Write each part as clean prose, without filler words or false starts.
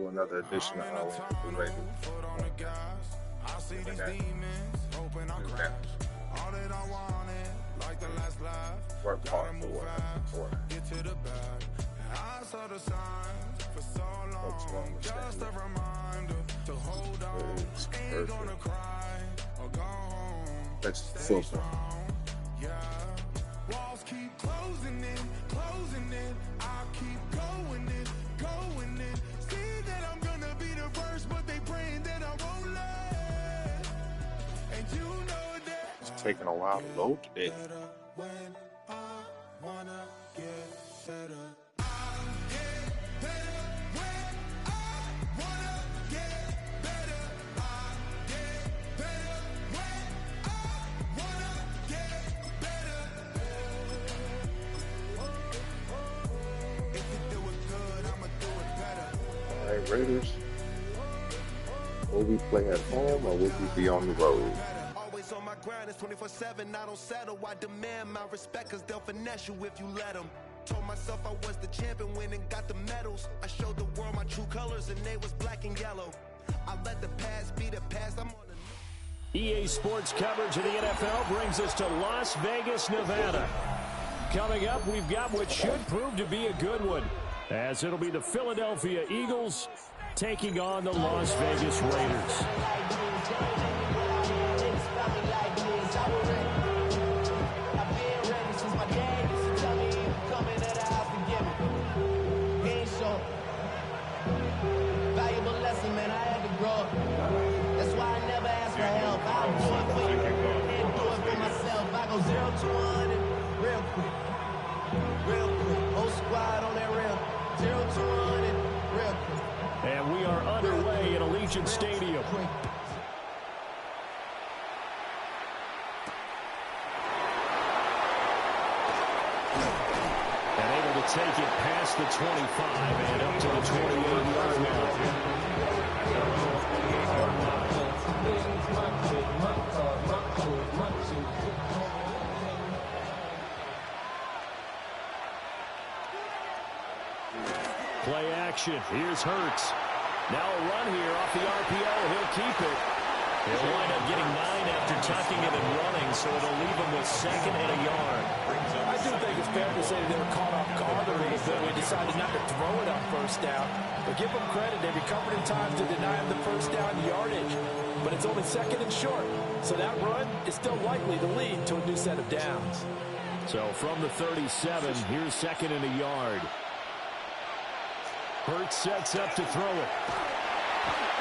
to another edition of Halloween with Raiders. Work hard for what? What's wrong with that? That's football. Walls keep closing in. I keep going in. See that I'm gonna be the first, but they praying that I won't let. And you know that it's taking a while to load today. When I wanna get better. Raiders, will we play at home or will we be on the road? Always on my grind, it's 24/7, I don't settle. I demand my respect, cause they'll finesse you if you let them. Told myself I was the champion, went and got the medals. I showed the world my true colors and they was black and yellow. I let the past be the past, I'm on the EA Sports coverage of the NFL brings us to Las Vegas, Nevada. Coming up, we've got what should prove to be a good one, as it'll be the Philadelphia Eagles taking on the Las Vegas Raiders. Valuable lesson, man. I had to grow up. That's why I never ask for help. I'll do it for you and do it for myself. I go 0 to 100 real quick. Whole squad on that rail. 0 to 100 real quick. And we are underway at Allegiant Stadium. And able to take it past the 25 and up to the 28-yard line. Play action. Here's Hurts. Now a run here off the RPO. He'll keep it. He'll wind up getting 9 after tucking it and running, so it'll leave him with 2nd and a yard. I do think it's fair to say they were caught off guard a little bit. We decided not to throw it on first down. But give them credit. They recovered in time to deny him the first down yardage. But it's only 2nd and short. So that run is still likely to lead to a new set of downs. So from the 37, here's 2nd and a yard. Hurts sets up to throw it.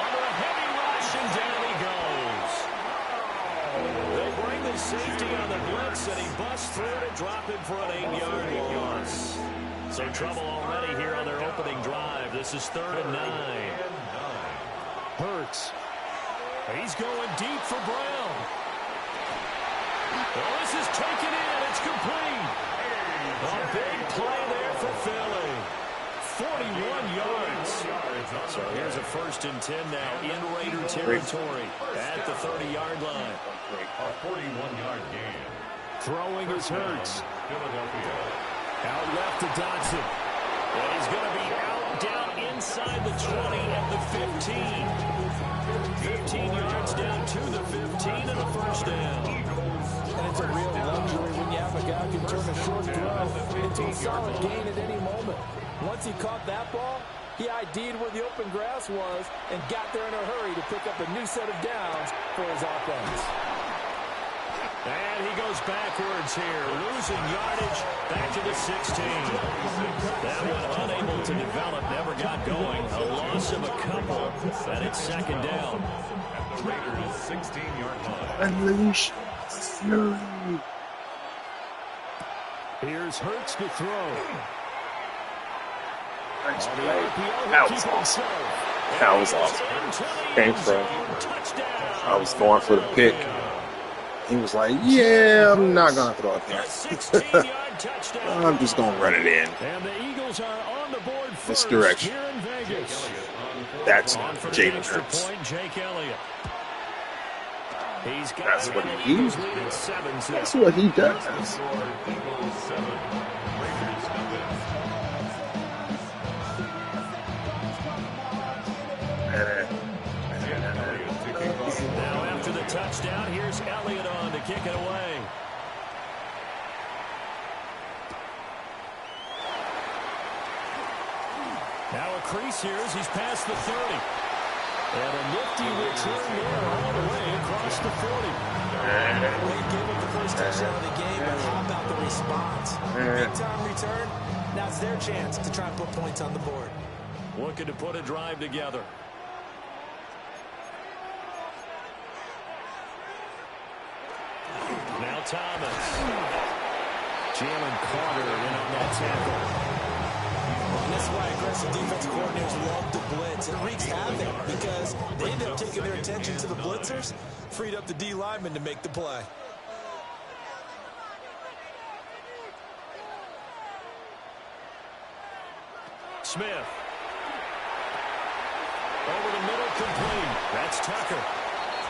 Under a heavy rush, and down he goes. They bring the safety on the blitz, and he busts through to drop it for an 8-yard loss. So trouble already here on their opening drive. This is 3rd and 9. Hurts. He's going deep for Brown. Well, this is taken in. It's complete. A big play there for Philly. 41 yards. So here's a 1st and 10 now in Raider territory at the 30-yard line. A 41-yard gain. Throwing is Hurts. Out left to Dotson. And he's going to be out down inside the 20 at the 15. 15 yards down to the 15 and a 1st down. And it's a real luxury when you have a guy who can turn a short throw into a solid gain at any moment. Once he caught that ball, he ID'd where the open grass was and got there in a hurry to pick up a new set of downs for his offense. And he goes backwards here, losing yardage back to the 16. That one unable to develop, never got going. A loss of a couple, and it's 2nd down. At the Raiders' 16-yard line. Unleash fury. Here's Hurts to throw. Nice play. That was awesome. That was awesome. Came from. I was going for the pick. He was like, yeah, I'm not going to throw it there. I'm just going to run it in. And the Eagles are on the board This direction. here in Vegas. That's On for the Jalen extra Hurts. point, Jake Elliott. He's got That's it, what and he the Eagles does. lead at 7. That's what he does. Eagles 7. Raiders nothing. brings Elliott on to kick it away. Now a crease here as he's past the 30. And a nifty return there all the way across the 40. Well, he gave up the first touchdown of the game, but how about the response? Big time return. Now it's their chance to try and put points on the board. Looking to put a drive together. Now Thomas. Jalen Carter in on that tackle. And that's why aggressive defensive coordinators love to blitz. It wreaks havoc because they end up taking their attention to the blitzers, freed up the D lineman to make the play. Smith. Over the middle, complete. That's Tucker.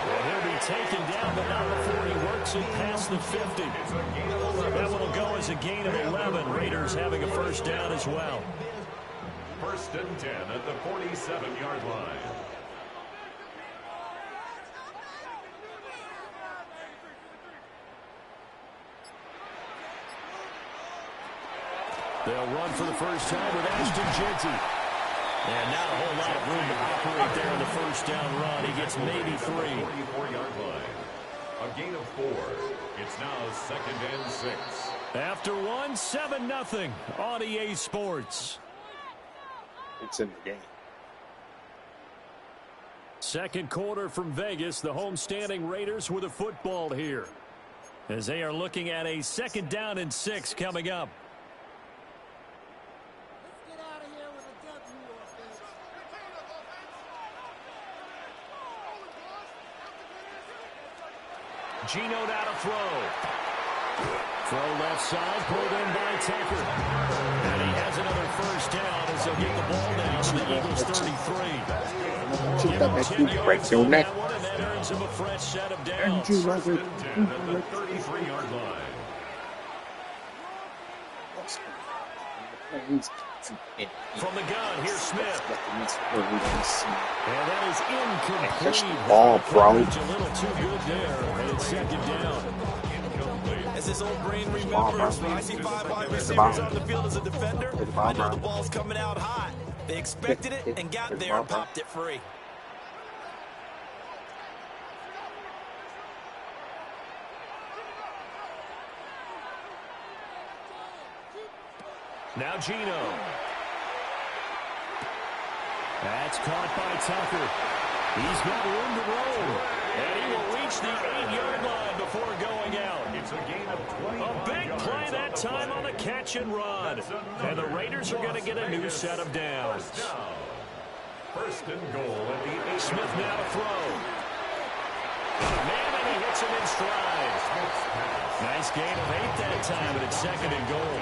And he'll be taken down, but not before he works it past the 50. That one will go as a gain of 11. Raiders having a first down as well. First and 10 at the 47-yard line. They'll run for the first time with Ashton Jeanty. And not a whole lot of room to operate there on the first down run. He gets maybe 3. 44-yard line. A gain of 4. It's now second and 6. After 1, 7-0 on EA Sports. It's in the game. Second quarter from Vegas. The home-standing Raiders with a football here, as they are looking at a second down and 6 coming up. Gino now to throw. Throw left side, pulled in by Tucker. And he has another first down as they'll get the ball down to the Eagles 33. Give him 10 yards on that one, and that earns him a fresh set of downs. First and 10 at the 33-yard line. From the gun, here's Smith. And that is incomplete. Ball, bro. A little too good there, and it's second down. As this old brain remembers, when I see 5 wide receivers on the field as a defender, I know the ball's coming out hot. They expected it and got there and popped it free. Now Gino. That's caught by Tucker. He's got room to roll. And he will reach the 8-yard line before going out. It's a gain of 20. A big play that time on the catch and run. And the Raiders are going to get a new set of downs. First and goal at the 8. Smith now to throw. Man, and he hits him in stride. Nice gain of 8 that time, but it's second and goal.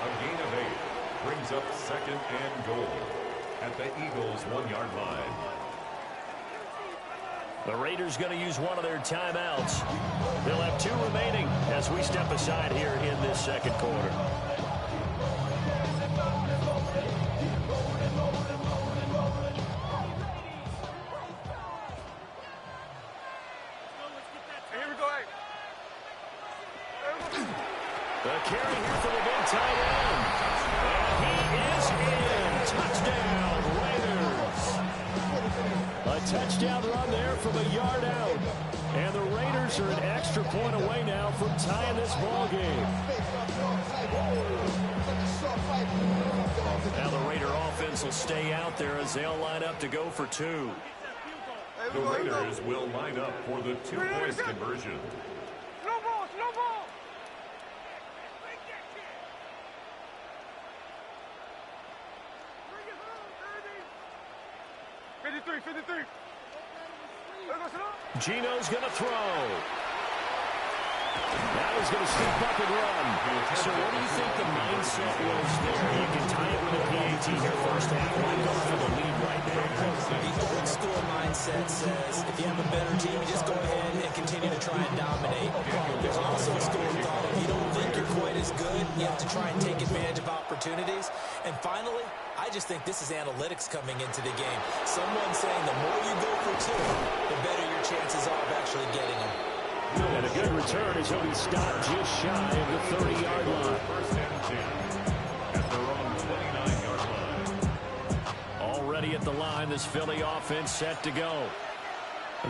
A gain of 8 brings up second and goal at the Eagles' 1-yard line. The Raiders going to use one of their timeouts. They'll have 2 remaining as we step aside here in this second quarter. The carry here for the big tight end. And he is in. Touchdown, Raiders. A touchdown run there from a yard out. And the Raiders are an extra point away now from tying this ball game. Now the Raider offense will stay out there as they'll line up to go for 2. The Raiders will line up for the 2-point conversion. No ball. 53. Gino's going to throw. Now he's going to step up and run. So what do you think the mindset was there? You can tie it with a PAT here first half. Why go for the lead right there? The old school mindset says if you have a better team, you just go ahead and continue to try and dominate. There's also a school of thought if you don't think you're quite as good, you have to try and take advantage of opportunities. And finally, I just think this is analytics coming into the game. Someone saying the more you go for 2, the better your chances are of actually getting him. And a good return as he'll be stopped just shy of the 30-yard line. First and 10 at their own 29-yard line. Already at the line, this Philly offense set to go.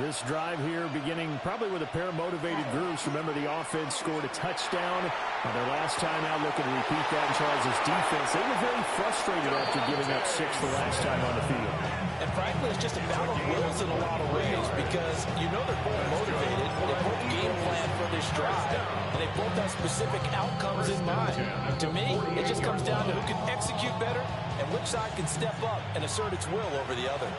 This drive here beginning probably with a pair of motivated groups. Remember, the offense scored a touchdown on their last time out, looking to repeat that in Charles' defense. They were very frustrated after giving up 6 the last time on the field. And frankly, it's just a battle of wills in a lot of ways because you know they're both motivated. They both game plan for this drive, and they both have specific outcomes in mind. To me, it just comes down to who can execute better and which side can step up and assert its will over the other.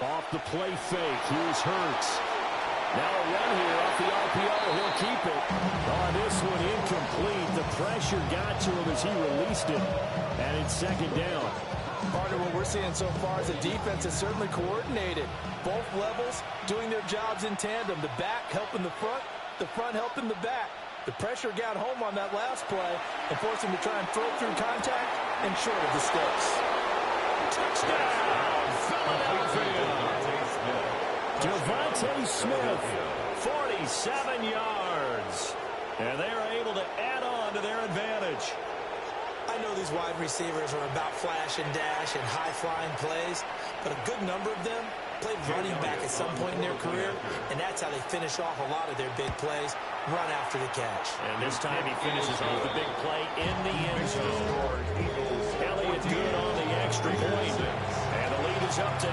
Off the play fake, here's Hurts. Now a run here off the RPO, he'll keep it. On this one, incomplete. The pressure got to him as he released it, and it's second down. Partner, what we're seeing so far is the defense is certainly coordinated. Both levels doing their jobs in tandem. The back helping the front helping the back. The pressure got home on that last play and forced him to try and throw through contact and short of the sticks. Touchdown, Philadelphia. Devontae Smith, 47 yards. And they are able to add on to their advantage. I know these wide receivers are about flash and dash and high-flying plays, but a good number of them played running back at some point in their career, and that's how they finish off a lot of their big plays, run after the catch. And this time he finishes off the big play in the end zone. Elliott good on the extra point, and the lead is up to 8.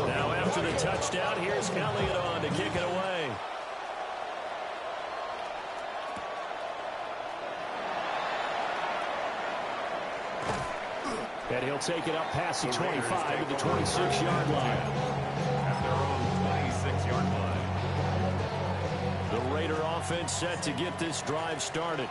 Now after the touchdown, here's Elliott on to kick it away. And he'll take it up past the 25 to the 26-yard line. At their own 26-yard line. The Raider offense set to get this drive started.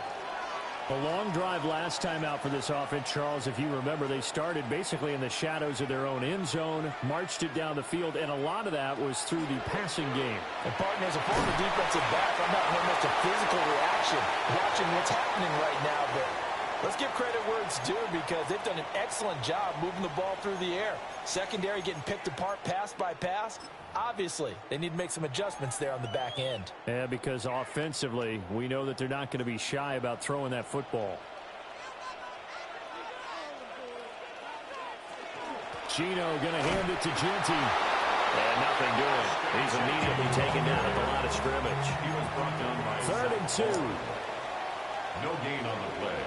A long drive last time out for this offense, Charles. If you remember, they started basically in the shadows of their own end zone, marched it down the field, and a lot of that was through the passing game. And partner, as a former defensive back, I'm not hearing much a physical reaction watching what's happening right now, but let's give credit where it's due because they've done an excellent job moving the ball through the air. Secondary getting picked apart pass by pass. Obviously, they need to make some adjustments there on the back end. Yeah, because offensively, we know that they're not going to be shy about throwing that football. Gino going to hand it to Genty. And nothing doing. He's immediately taken down at the line of scrimmage. He was brought down by 3rd and 2. no gain on the play.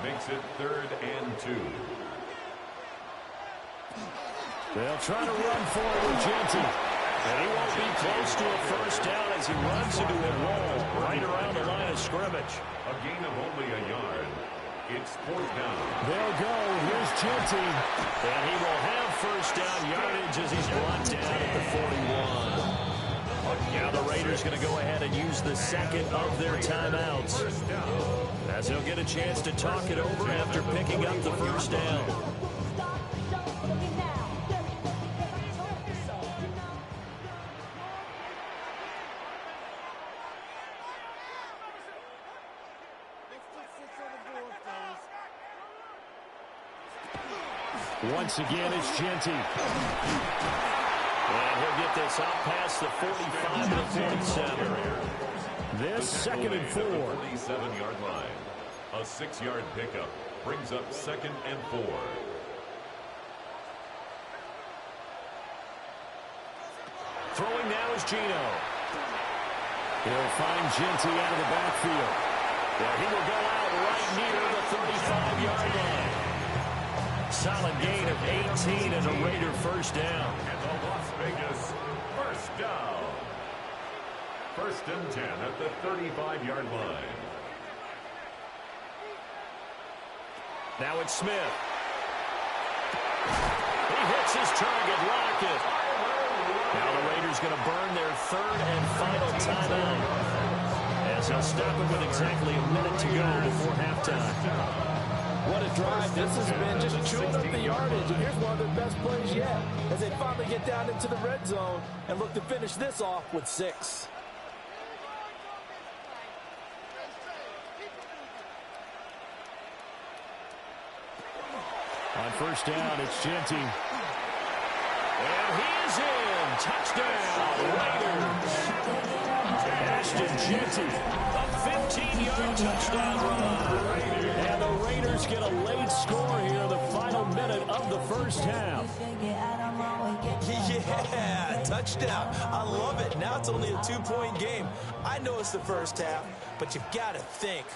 Makes it 3rd and 2. They'll try to run forward with Genty. And he won't be close to a first down as he runs into a wall right around the line of scrimmage. A gain of only a yard. It's 4th down. They'll go. Here's Genty. And he will have first down yardage as he's brought down at the 41. Now the Raiders going to go ahead and use the second of their timeouts, as he'll get a chance to talk it over after picking up the first down. Once again, it's Genty. And he'll get this out past the 45 to the 47. This 2nd and 4. 47-yard line. A 6-yard pickup brings up 2nd and 4. Throwing now is Gino. He'll find Genty out of the backfield. And he will go out right near the 35-yard line. Solid gain of 18 and a Raider first down. And the Las Vegas first down. 1st and 10 at the 35-yard line. Now it's Smith. He hits his target, Lockett. Now the Raiders going to burn their 3rd and final timeout, as they'll stop it with exactly a minute to go before halftime. What a drive. This has been just chewing up the yardage. And here's one of their best plays yet as they finally get down into the red zone and look to finish this off with 6. On first down, it's Genty. And he is in. Touchdown, Raiders. Ashton Genty, a 15-yard touchdown run. And the Raiders get a late score here in the final minute of the first half. Yeah, touchdown. I love it. Now it's only a 2-point game. I know it's the first half, but you've got to think.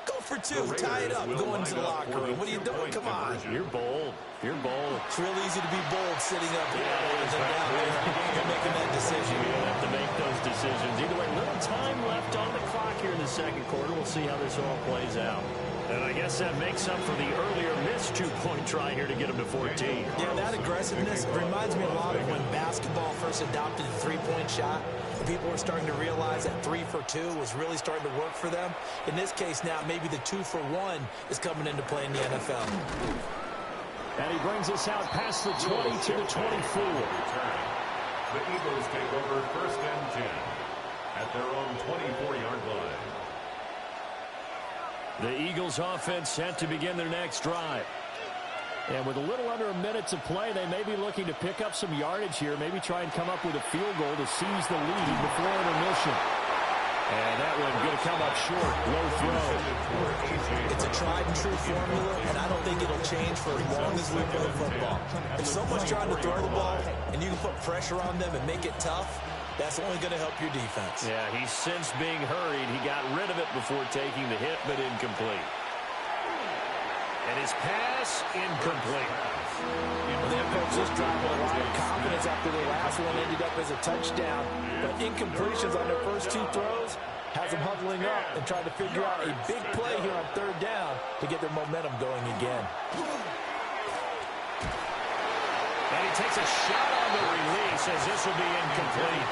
Go for 2. Tie it up. Go into the locker room. What are you doing? Come on. You're bold. You're bold. It's real easy to be bold sitting up here and down there and making that decision. You don't have to make those decisions. Either way, little time left on the clock here in the second quarter. We'll see how this all plays out. And I guess that makes up for the earlier missed 2-point try here to get him to 14. Yeah, that aggressiveness reminds me a lot of when basketball first adopted the 3-point shot. People were starting to realize that 3 for 2 was really starting to work for them. In this case now, maybe the 2 for 1 is coming into play in the NFL. And he brings us out past the 20 to the 24. The Eagles take over first and 10 at their own 24-yard line. The Eagles offense set to begin their next drive. And with a little under a minute to play, they may be looking to pick up some yardage here, maybe try and come up with a field goal to seize the lead before intermission. And that one going to come up short. Low throw. It's a tried and true formula, and I don't think it'll change for as long as we play football. If someone's trying to throw the ball and you can put pressure on them and make it tough, that's only going to help your defense. Yeah, he's since being hurried. He got rid of it before taking the hit, but incomplete. And his pass, incomplete. Well, they approached this drive with a lot of confidence after the last one ended up as a touchdown. But incompletions on their first 2 throws has them huddling up and trying to figure out a big play here on third down to get their momentum going again. And he takes a shot on the release as this will be incomplete.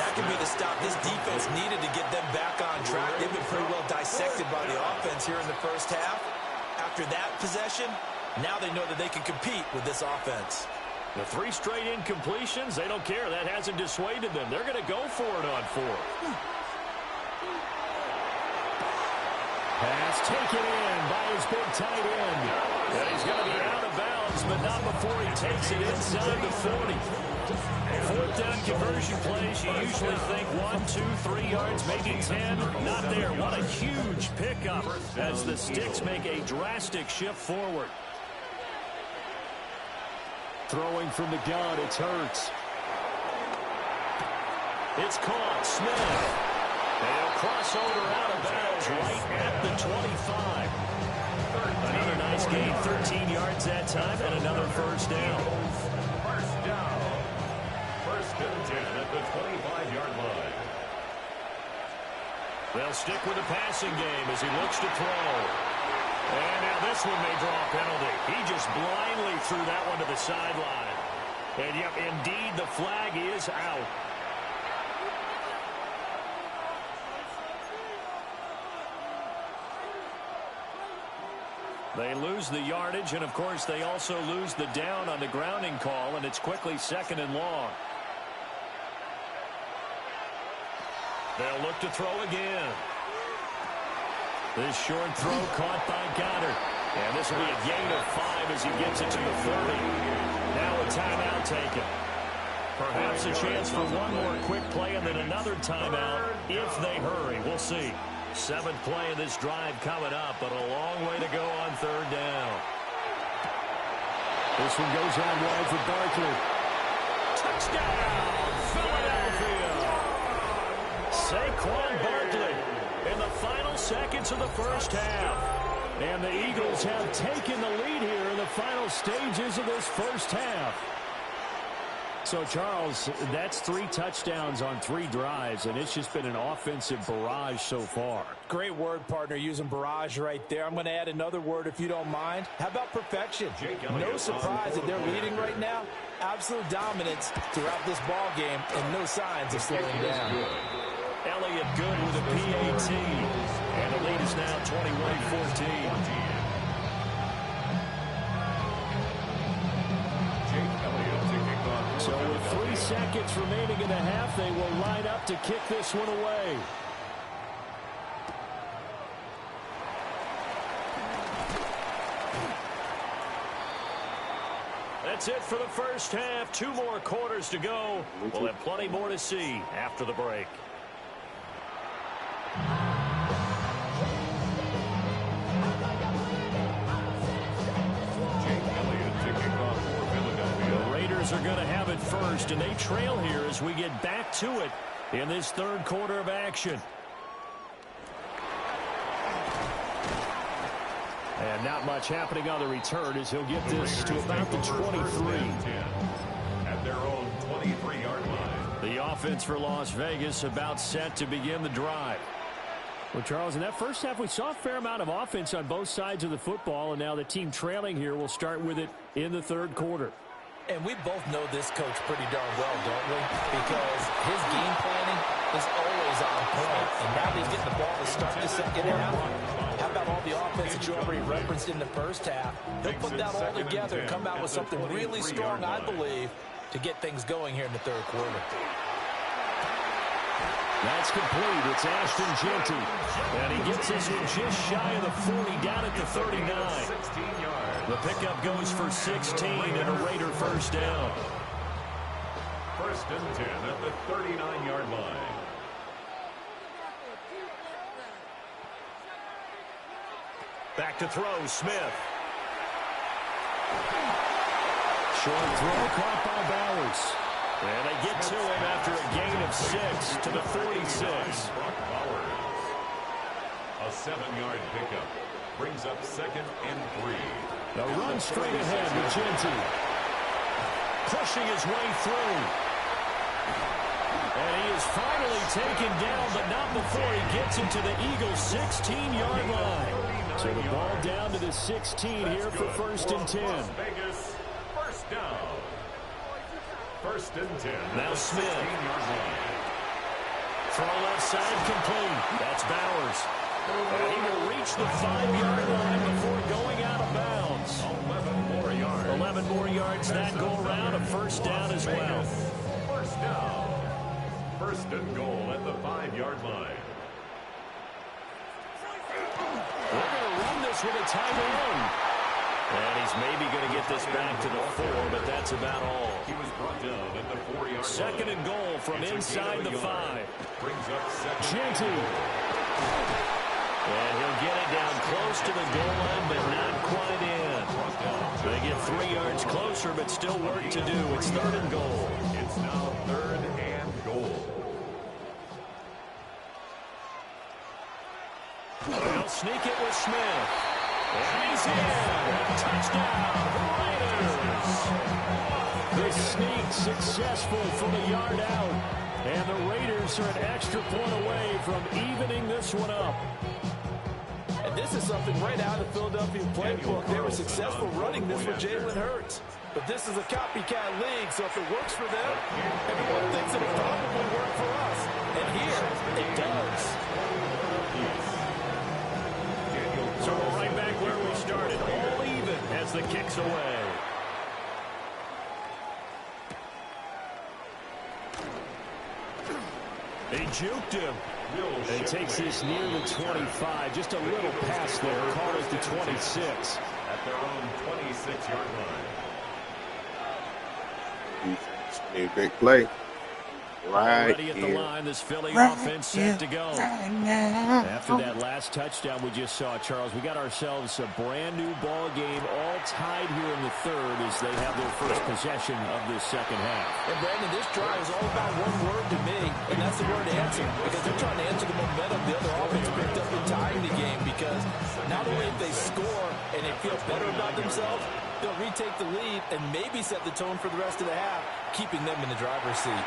That could be the stop this defense needed to get them back on track. They've been pretty well dissected by the offense here in the first half. After that possession, now they know that they can compete with this offense. The 3 straight incompletions, they don't care. That hasn't dissuaded them. They're going to go for it on 4th. Pass taken in by his big tight end. And he's going to be out of bounds, but not before he takes it inside the 40. 4th down conversion plays, you usually think 1, 2, 3 yards, maybe 10. Not there. What a huge pickup as the Sticks make a drastic shift forward. Throwing from the gun, it's Hurts. It's caught. Smith. They'll cross over out of bounds right at the 25. Another nice gain, 13 yards that time, and another first down. First down. First and 10 at the 25-yard line. They'll stick with the passing game as he looks to throw. And now this one may draw a penalty. He just blindly threw that one to the sideline. And yep, indeed, the flag is out. They lose the yardage, and of course they also lose the down on the grounding call, and it's quickly 2nd and long. They'll look to throw again. This short throw caught by Goddard. And this will be a gain of 5 as he gets it to the 30. Now a timeout taken. Perhaps a chance for one more quick play and then another timeout if they hurry. We'll see. 7th play of this drive coming up, but a long way to go on 3rd down. This one goes out wide for Barkley. Touchdown, Philadelphia! Saquon Barkley in the final seconds of the first half. And the Eagles have taken the lead here in the final stages of this first half. So, Charles, that's 3 touchdowns on 3 drives, and it's just been an offensive barrage so far. Great word, partner, using barrage right there. I'm going to add another word if you don't mind. How about perfection? No surprise that they're leading right now. Absolute dominance throughout this ball game and no signs of slowing down. Elliott good with a PAT. And the lead is now 21-14. seconds remaining in the half. They will line up to kick this one away. That's it for the first half. 2 more quarters to go. We'll have plenty more to see after the break. The Raiders are going to have it first, and they trail here as we get back to it in this third quarter of action. And not much happening on the return as he'll get this to about the 23. At their own 23-yard line. The offense for Las Vegas about set to begin the drive. Well, Charles, in that first half, we saw a fair amount of offense on both sides of the football, and now the team trailing here will start with it in the third quarter. And we both know this coach pretty darn well, don't we? Because his game planning is always on point. And now he's getting the ball to start the second half. How about all the offense that you already referenced in the first half? He'll put that all together and come out with something really strong, I believe, to get things going here in the third quarter. That's complete. It's Ashton Jeanty. And he gets this one just shy of the 40 down at the 39. The pickup goes for 16 and a Raider first down. First and 10 at the 39-yard line. Back to throw, Smith. Short throw caught by Bowers. And they get to him after a gain of 6 to the 46. A 7-yard pickup brings up second and 3. The run straight ahead with Jeanty. Pushing his way through. And he is finally taken down, but not before he gets into the Eagles' 16-yard line. So the ball down to the 16 here for first and 10. Vegas, first down. First and 10. Now Smith. Throw left side complete. That's Bowers. And he will reach the 5-yard line before going out of bounds. 11 more yards. 11 more yards that go around. A first down as well. First down. First and goal at the 5-yard line. We're going to run this with a tight end. And he's maybe going to get this back to the 4, but that's about all. He was brought down at the 4-yard line. Second and goal from inside the 5. Brings up second. Jeanty. And he'll get it down close to the goal line, but not quite in. They get 3 yards closer, but still work to do. It's third and goal. It's now third and goal. They'll sneak it with Smith. And he's in. Touchdown, Raiders. The sneak successful from a yard out. And the Raiders are an extra point away from evening this one up. And this is something right out of the Philadelphia playbook. They were successful running this with Jalen Hurts. But this is a copycat league, so if it works for them, everyone thinks it'll probably work for us. And here, it does. So we're right back where we started. All even as the kick's away. He juked him. And takes this near the 25. Just a little pass there. Called it the 26. At their own 26-yard line. A big play. Right Already at the here. line, this Philly offense set to go. After that last touchdown we just saw, Charles, we got ourselves a brand new ball game, all tied here in the third as they have their first possession of this second half. And Brandon, this drive is all about one word to me, and that's the word answer. Because they're trying to answer the momentum the other offense picked up in tying the game. Because not only if they score and they feel better about themselves, they'll retake the lead and maybe set the tone for the rest of the half, keeping them in the driver's seat.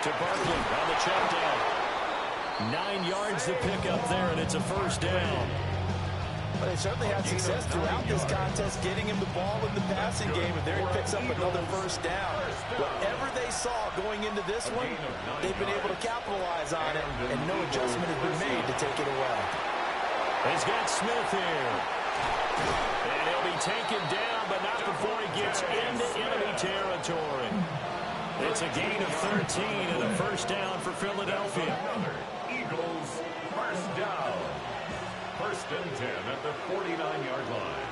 To Barkley on the check down. 9 yards to pick up there, and it's a first down. But they certainly had success throughout this contest, getting him the ball in the passing game, and there he picks up another first down. Whatever they saw going into this one, they've been able to capitalize on it, and no adjustment has been made to take it away. He's got Smith here. And he'll be taken down, but not before he gets into enemy territory. It's a gain of 13 and a first down for Philadelphia. Eagles first down. First and 10 at the 49-yard line.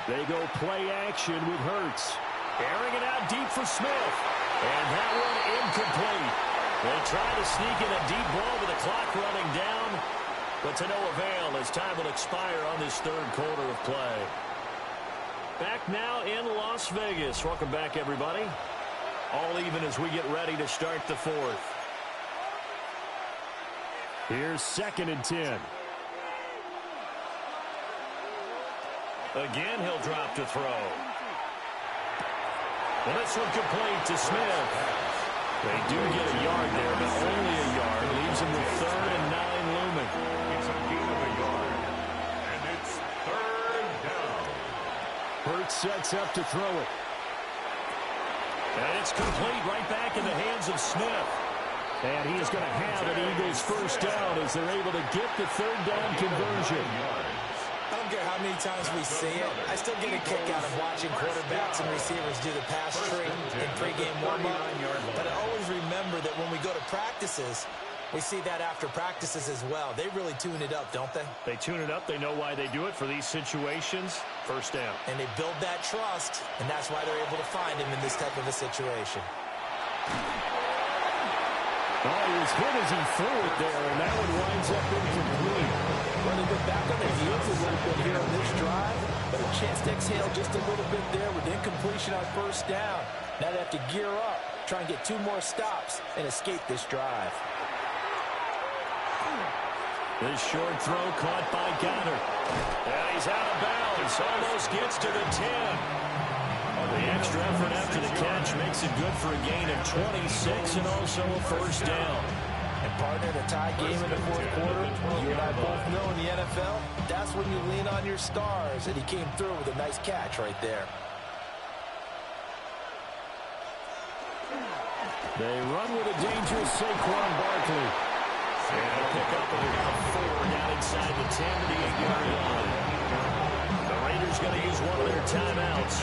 They go play action with Hurts. Airing it out deep for Smith. And that one incomplete. They try to sneak in a deep ball with the clock running down, but to no avail as time will expire on this third quarter of play. Back now in Las Vegas. Welcome back, everybody. All even as we get ready to start the fourth. Here's 2nd and 10. Again, he'll drop to throw. And this one complete to Smith. They do get a yard there, but only a yard. Leaves him with 3rd and 9 looming. It's a gain of a yard. And it's 3rd down. Hurts sets up to throw it. And it's complete right back in the hands of Smith. And he is going to have an Eagles first down as they're able to get the 3rd down conversion. I don't care how many times we see it. I still get a kick out of watching quarterbacks and receivers do the pass tree in pregame warm-up. But I always remember that when we go to practices, we see that after practices as well. They really tune it up, don't they? They tune it up. They know why they do it for these situations. First down. And they build that trust, and that's why they're able to find him in this type of a situation. Oh, he was hit as he threw it there, and that one winds up incomplete. Well, they get back on their heels a little bit here on this drive, but a chance to exhale just a little bit there with incompletion on first down. Now they have to gear up, try and get 2 more stops, and escape this drive. This short throw caught by Goddard. And he's out of bounds. Almost gets to the 10. The extra effort after the catch makes it good for a gain of 26 and also a first down. And partner, the tie game in the fourth quarter, you and I both know in the NFL, that's when you lean on your stars, and he came through with a nice catch right there. They run with a dangerous Saquon Barkley. And a pickup of about 4 down inside the 10 to the 8-yard line. The Raiders going to use one of their timeouts.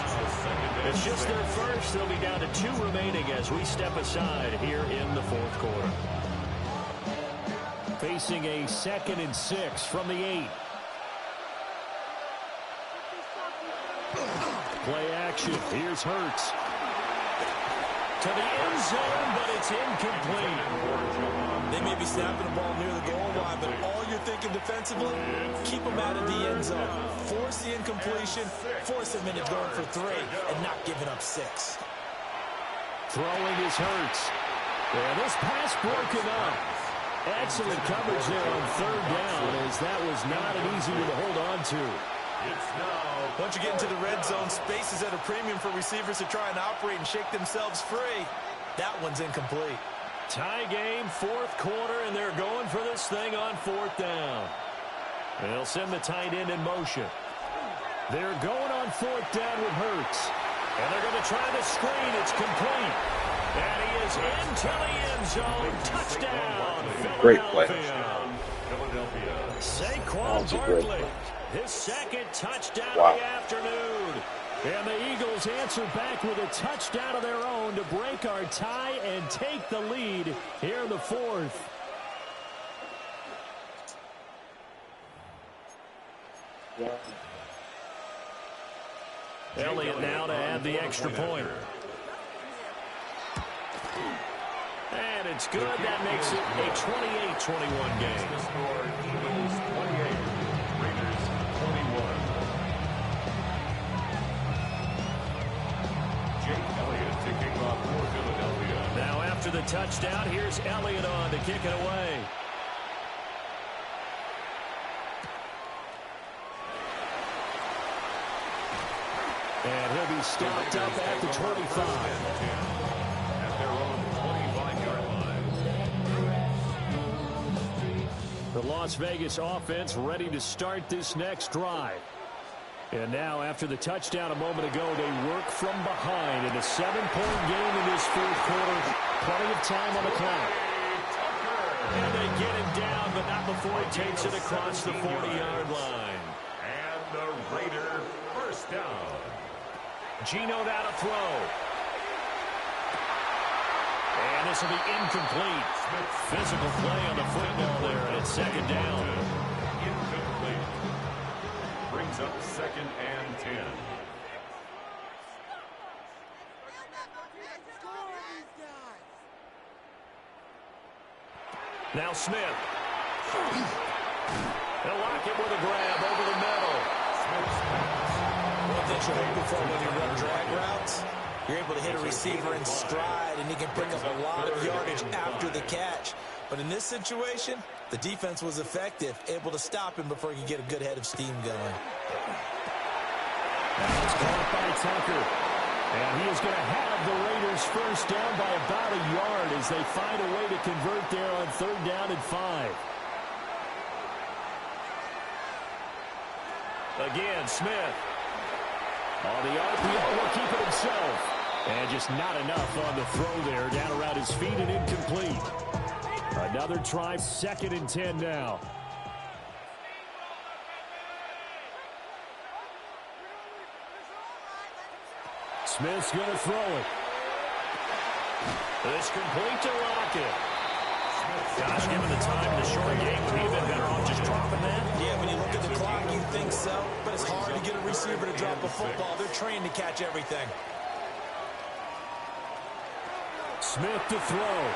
It's just their first. They'll be down to 2 remaining as we step aside here in the fourth quarter. Facing a 2nd and 6 from the 8. Play action. Here's Hurts. To the end zone, but it's incomplete. They may be snapping the ball near the goal line, but all you're thinking defensively, keep them out of the end zone. Force the incompletion, force them into going for 3, and not giving up 6. Throwing his Hurts. And this pass broken up. Excellent coverage there on 3rd down, as that was not an easy one to hold on to. Once you get into the red zone, space is at a premium for receivers to try and operate and shake themselves free. That one's incomplete. Tie game, fourth quarter, and they're going for this thing on 4th down. They'll send the tight end in motion. They're going on 4th down with Hurts. And they're going to try the screen. It's complete. And he is into the end zone. Touchdown, Great play. Philadelphia. Saquon Barkley. His 2nd touchdown Wow. of the afternoon. And the Eagles answer back with a touchdown of their own to break our tie and take the lead here in the 4th. Elliott now to add the extra point. And it's good. That makes it a 28-21 game. The score, Eagles 28, Raiders 21. Jake Elliott to kick off for Philadelphia. Now after the touchdown, here's Elliott on to kick it away. And he'll be stopped up at the 25. At their own 25-yard line. The Las Vegas offense ready to start this next drive. And now after the touchdown a moment ago, they work from behind in a 7-point game in this fourth quarter. Plenty of time on the clock. And they get him down, but not before he takes it across the 40-yard line. And the Raider first down. Geno now to throw. And this will be incomplete. Physical play on the football there, and it's second down. Incomplete. Brings up second and 10. Now Smith. They'll lock it with a grab over the middle. One thing you're hoping for when you run drag routes, you're able to hit a receiver in stride, and he can pick up a lot of yardage after the catch. But in this situation, the defense was effective, able to stop him before he could get a good head of steam going. It's caught by Tucker. And he is going to have the Raiders first down by about a yard as they find a way to convert there on 3rd down and 5. Again, Smith. On the RPO, will keep it himself. And just not enough on the throw there. Down around his feet and incomplete. Another try, 2nd and 10 now. Smith's going to throw it. It's complete to Lockett. Gosh, given the time in the short game, would he have been better off just dropping that? Yeah, when you look at the clock, you think so. But it's hard to get a receiver to drop a football. They're trained to catch everything. Smith to throw.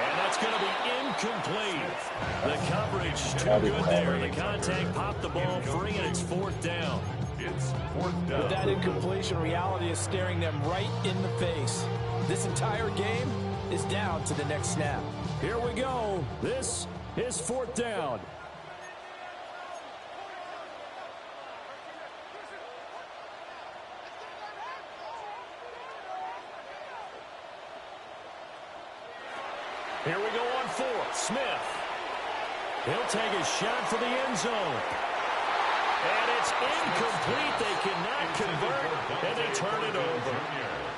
And that's going to be incomplete. The coverage too good there. The contact popped the ball free, and it's 4th down. It's 4th down. With that incompletion, reality is staring them right in the face. This entire game is down to the next snap. Here we go. This is 4th down. Here we go on 4th. Smith. He'll take a shot for the end zone. And it's incomplete. They cannot convert, and they turn it over.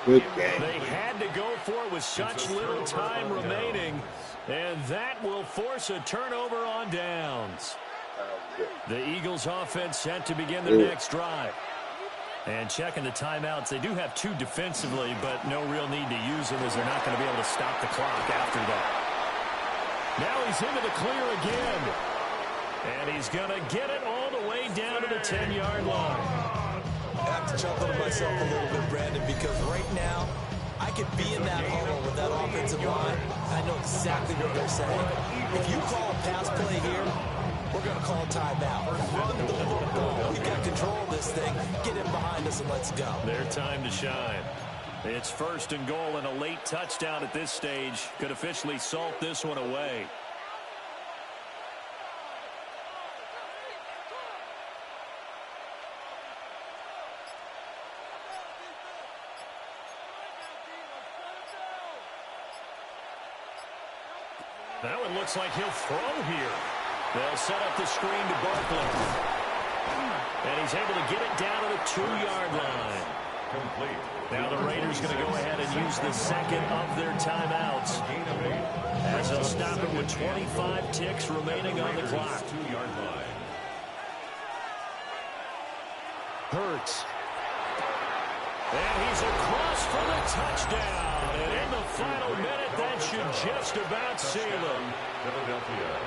Good game. They had to go for it with such little time remaining, and that will force a turnover on downs. The Eagles' offense set to begin their next drive. And checking the timeouts, they do have 2 defensively, but no real need to use them as they're not going to be able to stop the clock after that. Now he's into the clear again. And he's going to get it all the way down to the 10-yard line. I have to chuckle to myself a little bit, Brandon, because right now, I could be in that huddle with that offensive line. I know exactly what they're saying. If you call a pass play here, we're going to call a timeout. Run the football. We've got control of this thing. Get it behind us and let's go. Their time to shine. It's 1st and goal, and a late touchdown at this stage could officially salt this one away. Now it looks like he'll throw here. They'll set up the screen to Barkley. And he's able to get it down to the 2-yard line. Complete. Now the Raiders going to go ahead and use the 2nd of their timeouts, as they'll stop it with 25 ticks remaining on the clock. 2-yard line. Hurts. And he's across for the touchdown. And in the final minute, that should just about seal him. Philadelphia.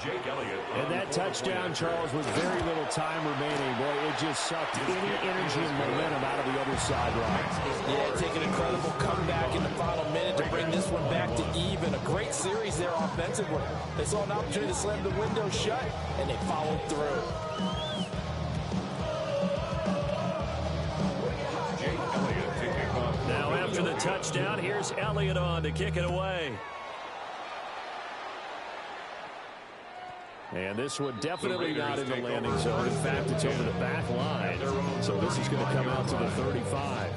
Jake Elliott. And that touchdown, Charles, with very little time remaining. Boy, it just sucked any energy and momentum out of the other sideline. Yeah, take an incredible comeback in the final minute to bring this one back to even. A great series there offensively. They saw an opportunity to slam the window shut, and they followed through. Now after the touchdown, here's Elliott on to kick it away. And this one definitely not in the landing zone. In fact, it's over the back line. So this is going to come out to the 35.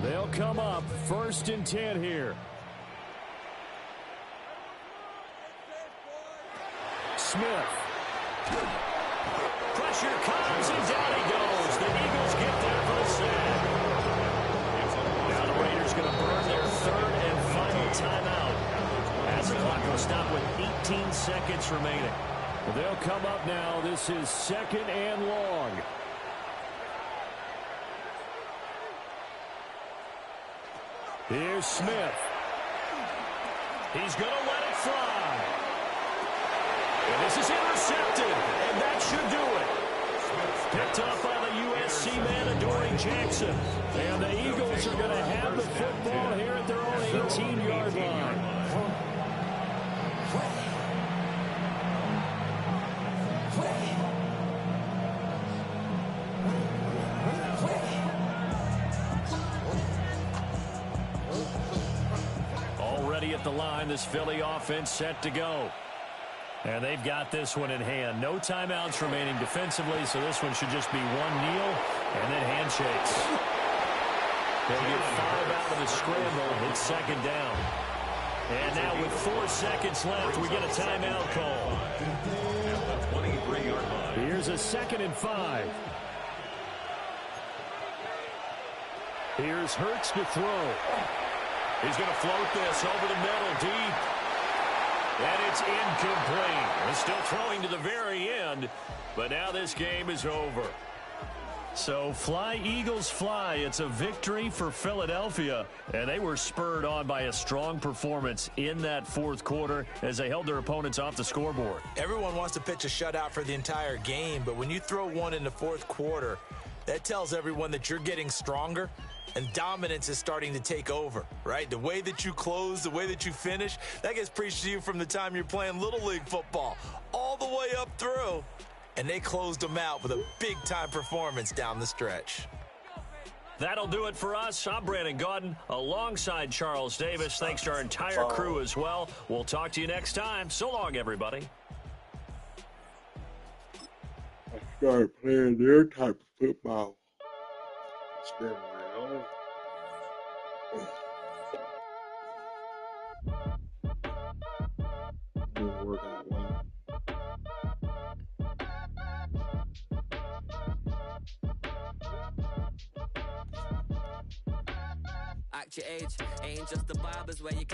They'll come up 1st and 10 here. Smith. Pressure comes and down he goes. The Eagles get there for the sack. Now the Raiders going to burn their 3rd and final timeout, as the clock will stop with 18 seconds remaining. They'll come up now. This is 2nd and long. Here's Smith. He's going to let it fly. And this is intercepted, and that should do it. Picked up by the USC man, Adoree Jackson. And the Eagles are going to have the football here at their own 18-yard line. Already at the line, this Philly offense set to go. And they've got this one in hand. No timeouts remaining defensively, so this one should just be one kneel and then handshakes. They'll get 5 out of the scramble. It's second down. And now with 4 seconds left, we get a timeout call. Here's a 2nd and 5. Here's Hurts to throw. He's going to float this over the middle deep. And it's incomplete. He's still throwing to the very end, but now this game is over. So fly, Eagles, fly. It's a victory for Philadelphia, and they were spurred on by a strong performance in that fourth quarter as they held their opponents off the scoreboard. Everyone wants to pitch a shutout for the entire game, but when you throw one in the fourth quarter, that tells everyone that you're getting stronger and dominance is starting to take over, right? The way that you close, the way that you finish, that gets preached to you from the time you're playing Little League football all the way up through. And they closed them out with a big-time performance down the stretch. That'll do it for us. I'm Brandon Gaudin alongside Charles Davis. Thanks to our entire crew as well. We'll talk to you next time. So long, everybody. I started playing their type of football. It's been my own. Didn't work out well. Act your age, ain't just the barbers where you